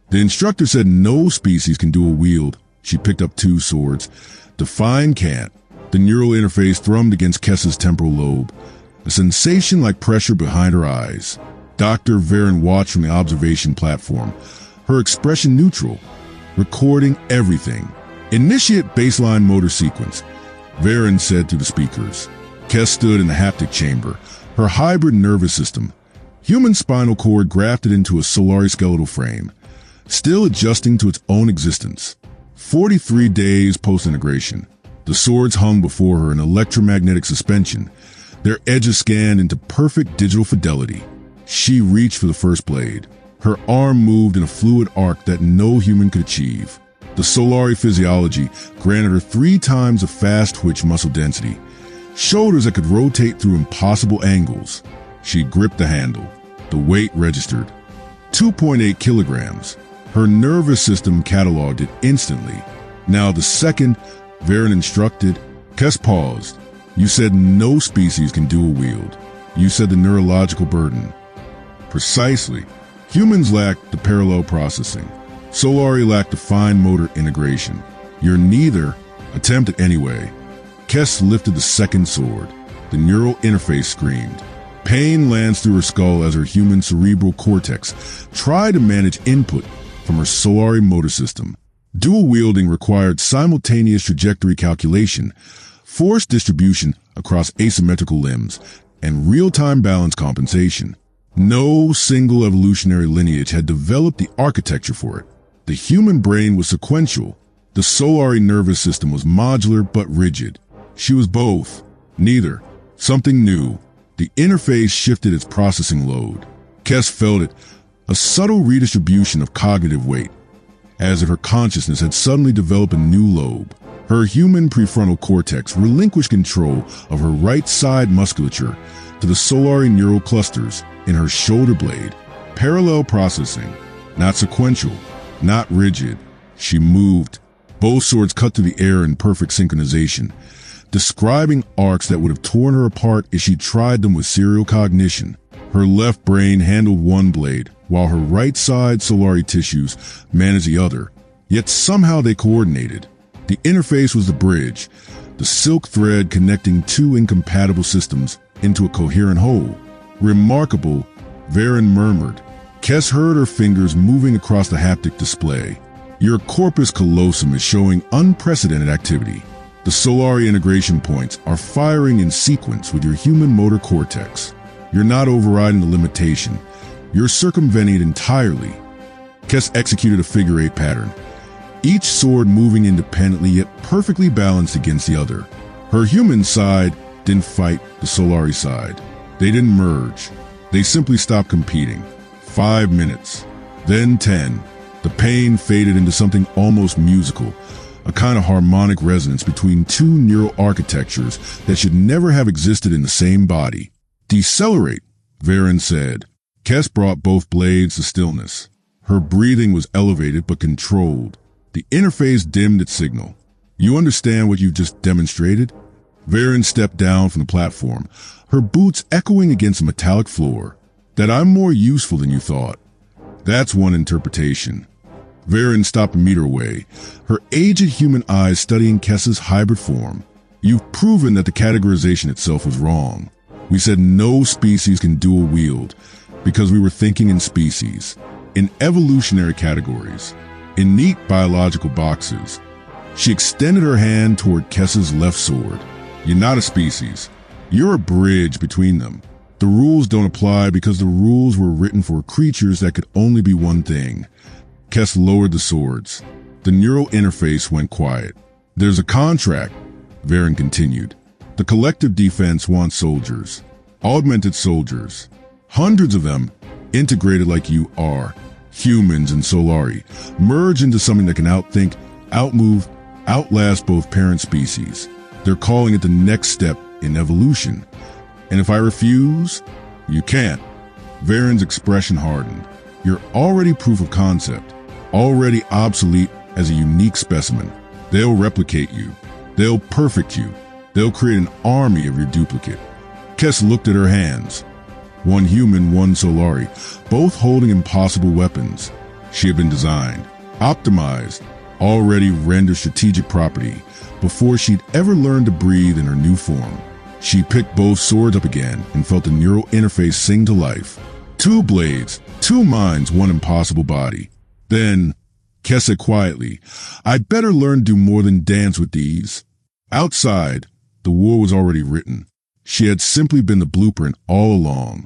The instructor said no species can dual-wield. She picked up two swords. Define can't. The neural interface thrummed against Kessa's temporal lobe, a sensation like pressure behind her eyes. Dr. Varen watched from the observation platform, her expression neutral, recording everything. Initiate baseline motor sequence, Varen said to the speakers. Kess stood in the haptic chamber, her hybrid nervous system, human spinal cord grafted into a Solari skeletal frame, still adjusting to its own existence. 43 days post-integration, the swords hung before her in electromagnetic suspension, their edges scanned into perfect digital fidelity. She reached for the first blade. Her arm moved in a fluid arc that no human could achieve. The Solari physiology granted her 3 times the fast twitch muscle density, shoulders that could rotate through impossible angles. She gripped the handle. The weight registered. 2.8 kilograms. Her nervous system cataloged it instantly. Now the second, Varen instructed. Kess paused. You said no species can dual-wield. You said the neurological burden. Precisely. Humans lack the parallel processing. Solari lack the fine motor integration. You're neither. Attempt it anyway. Kess lifted the second sword. The neural interface screamed. Pain lands through her skull as her human cerebral cortex tried to manage input from her Solari motor system. Dual-wielding required simultaneous trajectory calculation, force distribution across asymmetrical limbs, and real-time balance compensation. No single evolutionary lineage had developed the architecture for it. The human brain was sequential. The Solari nervous system was modular but rigid. She was both. Neither. Something new. The interface shifted its processing load. Kess felt it, a subtle redistribution of cognitive weight, as if her consciousness had suddenly developed a new lobe. Her human prefrontal cortex relinquished control of her right side musculature to the Solari neural clusters in her shoulder blade. Parallel processing, not sequential, not rigid. She moved. Both swords cut through the air in perfect synchronization, describing arcs that would have torn her apart if she tried them with serial cognition. Her left brain handled one blade, while her right side Solari tissues managed the other. Yet somehow they coordinated. The interface was the bridge, the silk thread connecting two incompatible systems into a coherent whole. Remarkable, Varen murmured. Kess heard her fingers moving across the haptic display. Your corpus callosum is showing unprecedented activity. The Solari integration points are firing in sequence with your human motor cortex. You're not overriding the limitation. You're circumventing it entirely. Kess executed a figure-8 pattern, each sword moving independently yet perfectly balanced against the other. Her human side didn't fight the Solari side. They didn't merge. They simply stopped competing. 5 minutes, then 10. The pain faded into something almost musical, a kind of harmonic resonance between two neural architectures that should never have existed in the same body. Decelerate, Varen said. Kess brought both blades to stillness. Her breathing was elevated but controlled. The interface dimmed its signal. You understand what you've just demonstrated? Varen stepped down from the platform, her boots echoing against a metallic floor. That I'm more useful than you thought. That's one interpretation. Varen stopped a meter away, her aged human eyes studying Kessa's hybrid form. You've proven that the categorization itself was wrong. We said no species can dual-wield because we were thinking in species, in evolutionary categories, in neat biological boxes. She extended her hand toward Kessa's left sword. You're not a species. You're a bridge between them. The rules don't apply because the rules were written for creatures that could only be one thing. Kess lowered the swords. The neural interface went quiet. There's a contract, Varen continued. The collective defense wants soldiers, augmented soldiers, hundreds of them, integrated like you are, humans and Solari, merge into something that can outthink, outmove, outlast both parent species. They're calling it the next step in evolution. And if I refuse, you can't. Varen's expression hardened. You're already proof of concept, already obsolete as a unique specimen. They'll replicate you. They'll perfect you. They'll create an army of your duplicate. Kess looked at her hands. One human, one Solari, both holding impossible weapons. She had been designed, optimized, already rendered strategic property before she'd ever learned to breathe in her new form. She picked both swords up again and felt the neural interface sing to life. Two blades, two minds, one impossible body. Then, Kess said quietly, "I'd better learn to do more than dance with these." Outside, the war was already written. She had simply been the blueprint all along.